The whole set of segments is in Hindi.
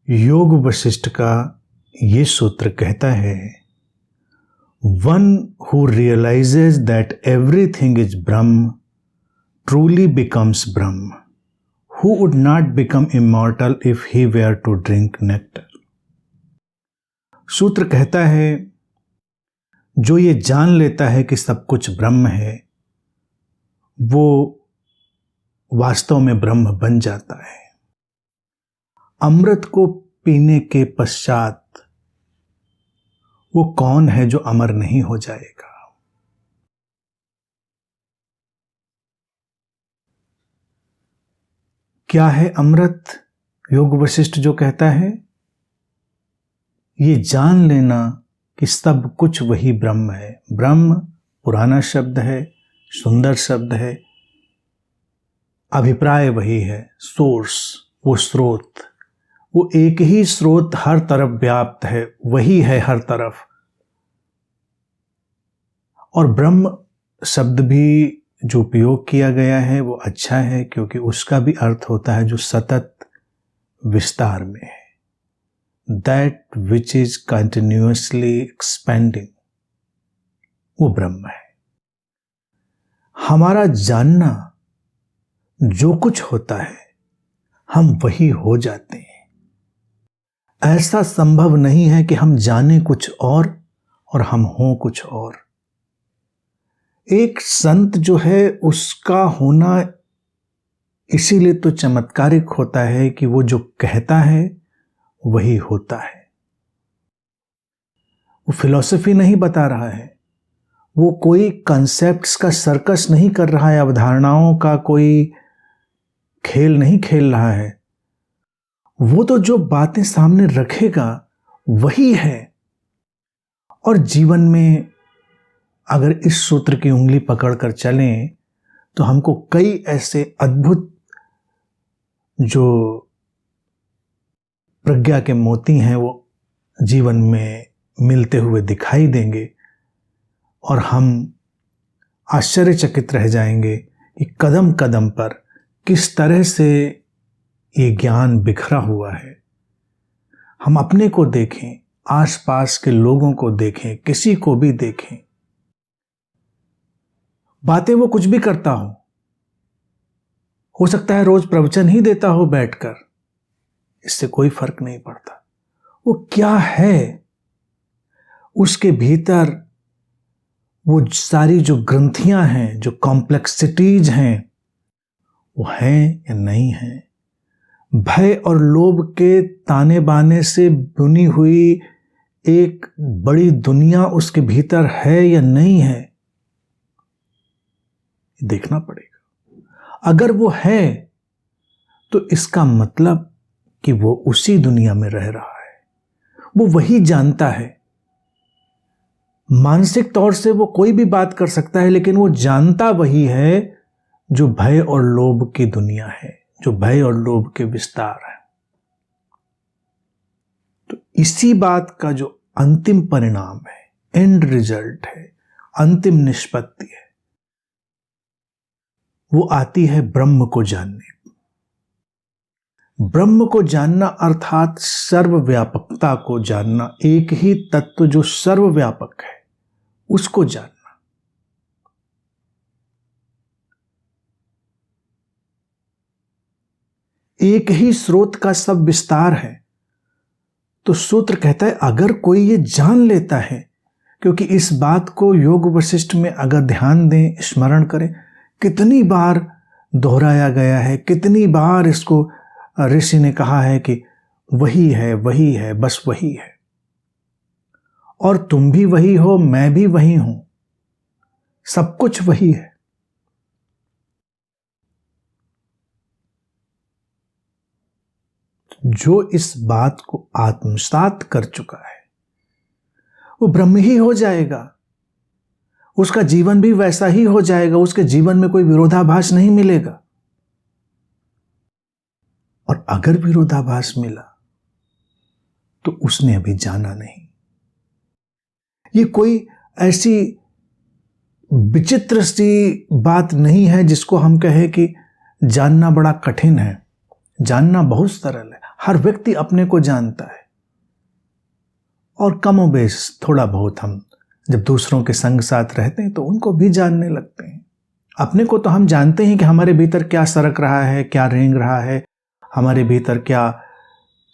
योग वशिष्ठ का ये सूत्र कहता है, one who realises that everything is Brahman truly becomes Brahman, who would not become immortal if he were to drink nectar. सूत्र कहता है, जो ये जान लेता है कि सब कुछ ब्रह्म है, वो वास्तव में ब्रह्म बन जाता है। अमृत को पीने के पश्चात वो कौन है जो अमर नहीं हो जाएगा? क्या है अमृत? योग वशिष्ठ जो कहता है, ये जान लेना कि सब कुछ वही ब्रह्म है। ब्रह्म पुराना शब्द है, सुंदर शब्द है, अभिप्राय वही है, सोर्स, वो स्रोत, वो एक ही स्रोत हर तरफ व्याप्त है, वही है हर तरफ। और ब्रह्म शब्द भी जो उपयोग किया गया है वो अच्छा है, क्योंकि उसका भी अर्थ होता है जो सतत विस्तार में है, that which is continuously expanding, वो ब्रह्म है। हमारा जानना, जो कुछ होता है हम वही हो जाते हैं। ऐसा संभव नहीं है कि हम जाने कुछ और हम हों कुछ और। एक संत जो है उसका होना इसीलिए तो चमत्कारिक होता है कि वो जो कहता है वही होता है। वो फिलॉसफी नहीं बता रहा है, वो कोई कॉन्सेप्ट्स का सर्कस नहीं कर रहा है, अवधारणाओं का कोई खेल नहीं खेल रहा है। वो तो जो बातें सामने रखेगा वही है। और जीवन में अगर इस सूत्र की उंगली पकड़कर चलें तो हमको कई ऐसे अद्भुत जो प्रज्ञा के मोती हैं वो जीवन में मिलते हुए दिखाई देंगे, और हम आश्चर्यचकित रह जाएंगे कि कदम कदम पर किस तरह से ये ज्ञान बिखरा हुआ है। हम अपने को देखें, आसपास के लोगों को देखें, किसी को भी देखें, बातें वो कुछ भी करता हो सकता है रोज प्रवचन ही देता हो बैठकर, इससे कोई फर्क नहीं पड़ता। वो क्या है, उसके भीतर वो सारी जो ग्रंथियां हैं, जो कॉम्प्लेक्सिटीज हैं, वो हैं या नहीं है। भय और लोभ के ताने बाने से बुनी हुई एक बड़ी दुनिया उसके भीतर है या नहीं है, देखना पड़ेगा। अगर वो है तो इसका मतलब कि वो उसी दुनिया में रह रहा है, वो वही जानता है। मानसिक तौर से वो कोई भी बात कर सकता है, लेकिन वो जानता वही है जो भय और लोभ की दुनिया है, जो भय और लोभ के विस्तार है। तो इसी बात का जो अंतिम परिणाम है, एंड रिजल्ट है, अंतिम निष्पत्ति है, वो आती है ब्रह्म को जानने। ब्रह्म को जानना अर्थात सर्वव्यापकता को जानना, एक ही तत्व जो सर्वव्यापक है उसको जानना। एक ही स्रोत का सब विस्तार है। तो सूत्र कहता है, अगर कोई ये जान लेता है, क्योंकि इस बात को योग वशिष्ठ में अगर ध्यान दें, स्मरण करें, कितनी बार दोहराया गया है, कितनी बार इसको ऋषि ने कहा है कि वही है, वही है, बस वही है। और तुम भी वही हो, मैं भी वही हूं, सब कुछ वही है। जो इस बात को आत्मसात कर चुका है वो ब्रह्म ही हो जाएगा, उसका जीवन भी वैसा ही हो जाएगा, उसके जीवन में कोई विरोधाभास नहीं मिलेगा। और अगर विरोधाभास मिला तो उसने अभी जाना नहीं। ये कोई ऐसी विचित्र सी बात नहीं है जिसको हम कहें कि जानना बड़ा कठिन है। जानना बहुत सरल है। हर व्यक्ति अपने को जानता है, और कमोबेश थोड़ा बहुत हम जब दूसरों के संग साथ रहते हैं तो उनको भी जानने लगते हैं। अपने को तो हम जानते हैं कि हमारे भीतर क्या सरक रहा है, क्या रेंग रहा है, हमारे भीतर क्या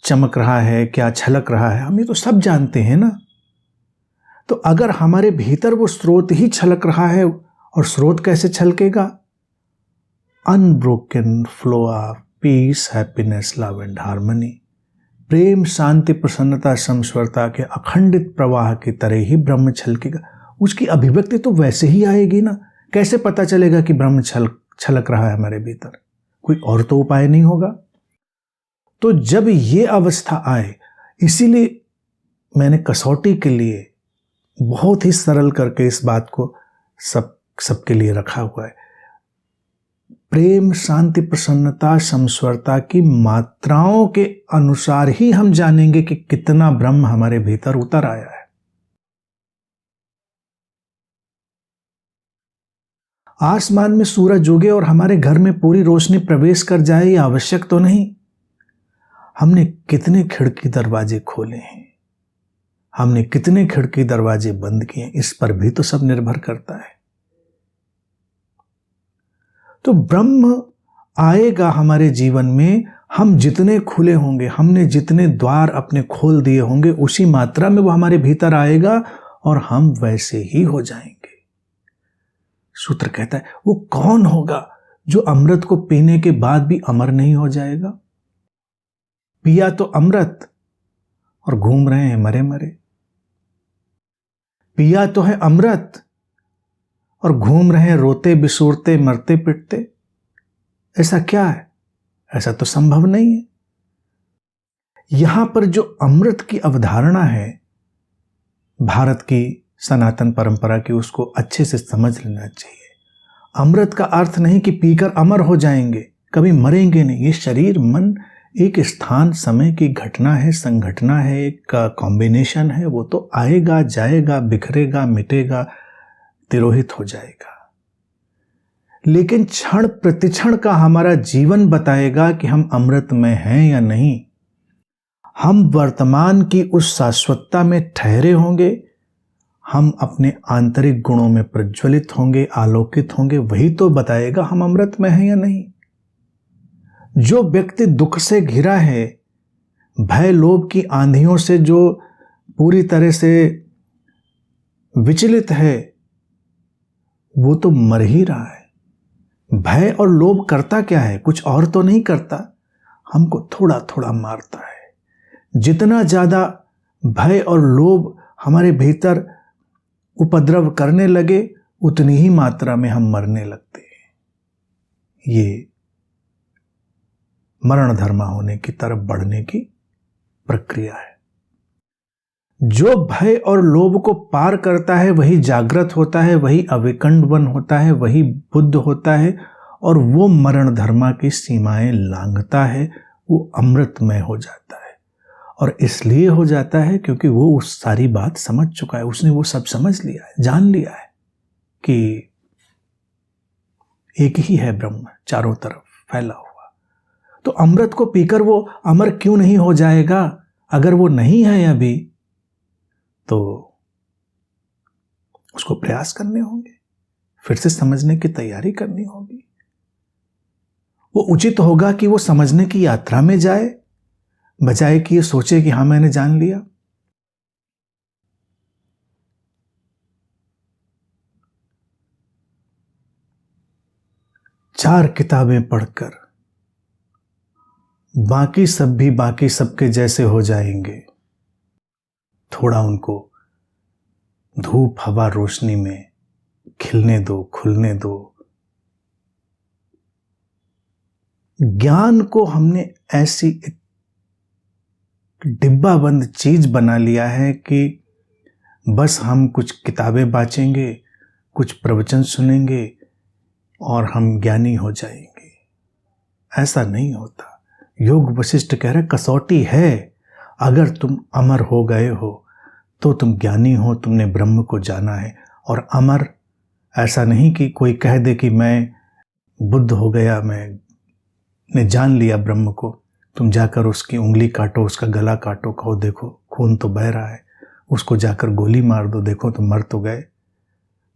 चमक रहा है, क्या छलक रहा है, हम ये तो सब जानते हैं ना। तो अगर हमारे भीतर वो स्रोत ही छलक रहा है, और स्रोत कैसे छलकेगा? Unbroken flow of peace, happiness, love and harmony, प्रेम, शांति, प्रसन्नता, समस्वरता के अखंडित प्रवाह की तरह ही ब्रह्म छलकेगा। उसकी अभिव्यक्ति तो वैसे ही आएगी ना। कैसे पता चलेगा कि ब्रह्म छलक रहा है हमारे भीतर? कोई और तो उपाय नहीं होगा। तो जब ये अवस्था आए, इसीलिए मैंने कसौटी के लिए बहुत ही सरल करके इस बात को सबके लिए रखा हुआ है। प्रेम, शांति, प्रसन्नता, समस्वरता की मात्राओं के अनुसार ही हम जानेंगे कि कितना ब्रह्म हमारे भीतर उतर आया है। आसमान में सूरज उगे और हमारे घर में पूरी रोशनी प्रवेश कर जाए, यह आवश्यक तो नहीं। हमने कितने खिड़की दरवाजे खोले हैं, हमने कितने खिड़की दरवाजे बंद किए, इस पर भी तो सब निर्भर करता है। तो ब्रह्म आएगा हमारे जीवन में, हम जितने खुले होंगे, हमने जितने द्वार अपने खोल दिए होंगे, उसी मात्रा में वो हमारे भीतर आएगा और हम वैसे ही हो जाएंगे। सूत्र कहता है, वो कौन होगा जो अमृत को पीने के बाद भी अमर नहीं हो जाएगा? पिया तो अमृत और घूम रहे हैं मरे मरे। पिया तो है अमृत और घूम रहे हैं रोते बिसूरते, मरते पिटते। ऐसा क्या है? ऐसा तो संभव नहीं है। यहां पर जो अमृत की अवधारणा है भारत की सनातन परंपरा की, उसको अच्छे से समझ लेना चाहिए। अमृत का अर्थ नहीं कि पीकर अमर हो जाएंगे, कभी मरेंगे नहीं। ये शरीर मन एक स्थान समय की घटना है, संघटना है, एक कॉम्बिनेशन है। वो तो आएगा जाएगा, बिखरेगा, मिटेगा, तिरोहित हो जाएगा। लेकिन क्षण प्रतिक्षण का हमारा जीवन बताएगा कि हम अमृत में हैं या नहीं। हम वर्तमान की उस शाश्वतता में ठहरे होंगे, हम अपने आंतरिक गुणों में प्रज्वलित होंगे, आलोकित होंगे, वही तो बताएगा हम अमृत में हैं या नहीं। जो व्यक्ति दुख से घिरा है, भय लोभ की आंधियों से जो पूरी तरह से विचलित है, वो तो मर ही रहा है। भय और लोभ करता क्या है? कुछ और तो नहीं करता, हमको थोड़ा थोड़ा मारता है। जितना ज्यादा भय और लोभ हमारे भीतर उपद्रव करने लगे, उतनी ही मात्रा में हम मरने लगते हैं। ये मरण धर्मा होने की तरफ बढ़ने की प्रक्रिया है। जो भय और लोभ को पार करता है वही जागृत होता है, वही अविकंडवन होता है, वही बुद्ध होता है, और वो मरण धर्मा की सीमाएं लांघता है, वो अमृतमय हो जाता है। और इसलिए हो जाता है क्योंकि वो उस सारी बात समझ चुका है, उसने वो सब समझ लिया है, जान लिया है कि एक ही है ब्रह्म चारों तरफ फैला हुआ। तो अमृत को पीकर वो अमर क्यों नहीं हो जाएगा? अगर वो नहीं है अभी तो उसको प्रयास करने होंगे, फिर से समझने की तैयारी करनी होगी। वो उचित होगा कि वो समझने की यात्रा में जाए, बजाय कि ये सोचे कि हां मैंने जान लिया। चार किताबें पढ़कर बाकी सब भी बाकी सबके जैसे हो जाएंगे। थोड़ा उनको धूप हवा रोशनी में खिलने दो, खुलने दो। ज्ञान को हमने ऐसी एक डिब्बा बंद चीज बना लिया है कि बस हम कुछ किताबें बांचेंगे, कुछ प्रवचन सुनेंगे और हम ज्ञानी हो जाएंगे। ऐसा नहीं होता। योग वशिष्ठ कह रहे कसौटी है, अगर तुम अमर हो गए हो तो तुम ज्ञानी हो, तुमने ब्रह्म को जाना है। और अमर ऐसा नहीं कि कोई कह दे कि मैं बुद्ध हो गया, मैंने जान लिया ब्रह्म को। तुम जाकर उसकी उंगली काटो, उसका गला काटो, कहो देखो खून तो बह रहा है, उसको जाकर गोली मार दो, देखो तो मर तो गए।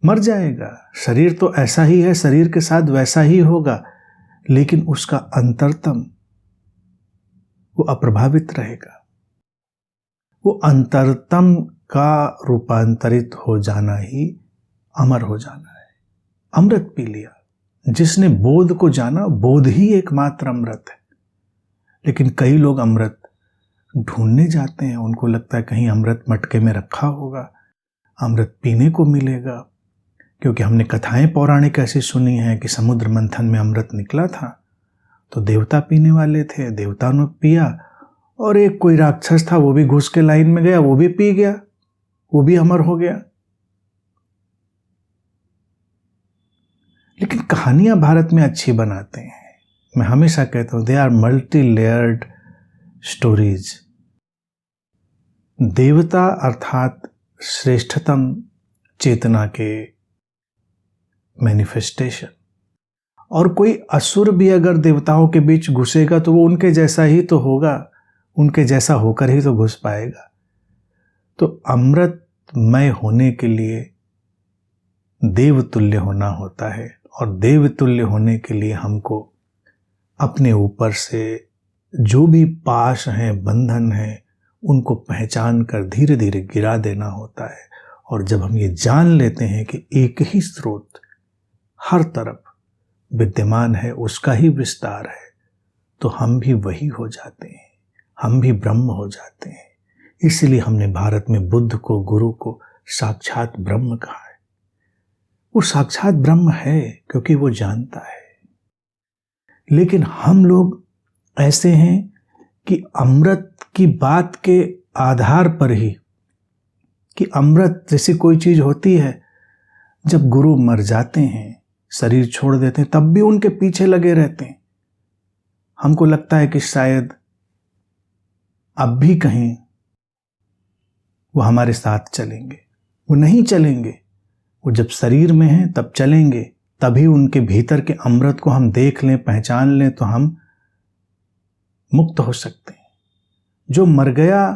मर जाएगा, शरीर तो ऐसा ही है, शरीर के साथ वैसा ही होगा, लेकिन उसका अंतरतम वो अप्रभावित रहेगा। वो अंतरतम का रूपांतरित हो जाना ही अमर हो जाना है। अमृत पी लिया, जिसने बोध को जाना, बोध ही एकमात्र अमृत है। लेकिन कई लोग अमृत ढूंढने जाते हैं, उनको लगता है कहीं अमृत मटके में रखा होगा, अमृत पीने को मिलेगा। क्योंकि हमने कथाएं पौराणिक ऐसी सुनी हैं कि समुद्र मंथन में अमृत निकला था, तो देवता पीने वाले थे, देवता ने पिया, और एक कोई राक्षस था, वो भी घुस के लाइन में गया, वो भी पी गया, वो भी अमर हो गया। लेकिन कहानियां भारत में अच्छी बनाते हैं। मैं हमेशा कहता हूं, they are multi layered stories. देवता अर्थात श्रेष्ठतम चेतना के मैनिफेस्टेशन, और कोई असुर भी अगर देवताओं के बीच घुसेगा तो वो उनके जैसा ही तो होगा, उनके जैसा होकर ही तो घुस पाएगा। तो अमृतमय होने के लिए देवतुल्य होना होता है, और देवतुल्य होने के लिए हमको अपने ऊपर से जो भी पाश हैं, बंधन हैं, उनको पहचान कर धीरे धीरे गिरा देना होता है। और जब हम ये जान लेते हैं कि एक ही स्रोत हर तरफ विद्यमान है, उसका ही विस्तार है, तो हम भी वही हो जाते हैं, हम भी ब्रह्म हो जाते हैं। इसलिए हमने भारत में बुद्ध को, गुरु को साक्षात ब्रह्म कहा है। वो साक्षात ब्रह्म है क्योंकि वो जानता है। लेकिन हम लोग ऐसे हैं कि अमृत की बात के आधार पर ही, कि अमृत जैसी कोई चीज होती है, जब गुरु मर जाते हैं, शरीर छोड़ देते हैं, तब भी उनके पीछे लगे रहते हैं। हमको लगता है कि शायद अब भी कहीं वो हमारे साथ चलेंगे। वो नहीं चलेंगे। वो जब शरीर में हैं तब चलेंगे, तभी उनके भीतर के अमृत को हम देख लें, पहचान लें, तो हम मुक्त हो सकते हैं। जो मर गया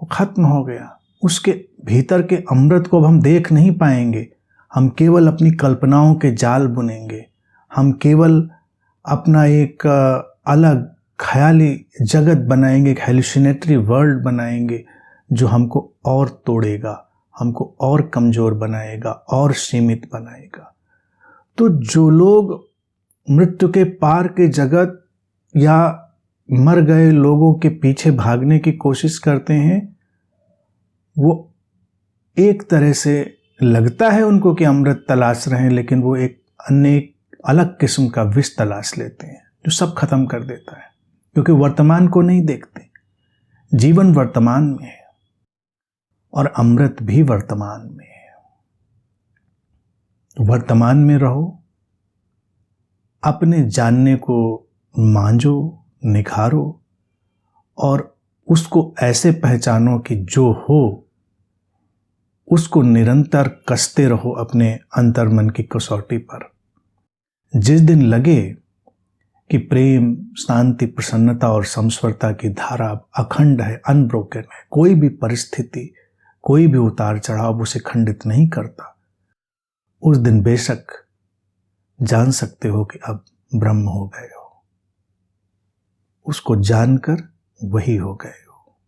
वो खत्म हो गया, उसके भीतर के अमृत को अब हम देख नहीं पाएंगे। हम केवल अपनी कल्पनाओं के जाल बुनेंगे, हम केवल अपना एक अलग ख्याली जगत बनाएंगे, एक हेलुसिनेटरी वर्ल्ड बनाएंगे, जो हमको और तोड़ेगा, हमको और कमजोर बनाएगा, और सीमित बनाएगा। तो जो लोग मृत्यु के पार के जगत या मर गए लोगों के पीछे भागने की कोशिश करते हैं, वो एक तरह से लगता है उनको कि अमृत तलाश रहे हैं, लेकिन वो एक अन्य अलग किस्म का विष तलाश लेते हैं, जो सब खत्म कर देता है। क्योंकि वर्तमान को नहीं देखते। जीवन वर्तमान में है और अमृत भी वर्तमान में है। तो वर्तमान में रहो, अपने जानने को मांझो, निखारो, और उसको ऐसे पहचानो कि जो हो उसको निरंतर कसते रहो अपने अंतर्मन की कसौटी पर। जिस दिन लगे कि प्रेम, शांति, प्रसन्नता और समस्वरता की धारा अखंड है, अनब्रोकन है, कोई भी परिस्थिति, कोई भी उतार चढ़ाव उसे खंडित नहीं करता, उस दिन बेशक जान सकते हो कि अब ब्रह्म हो गए हो। उसको जानकर वही हो गए हो।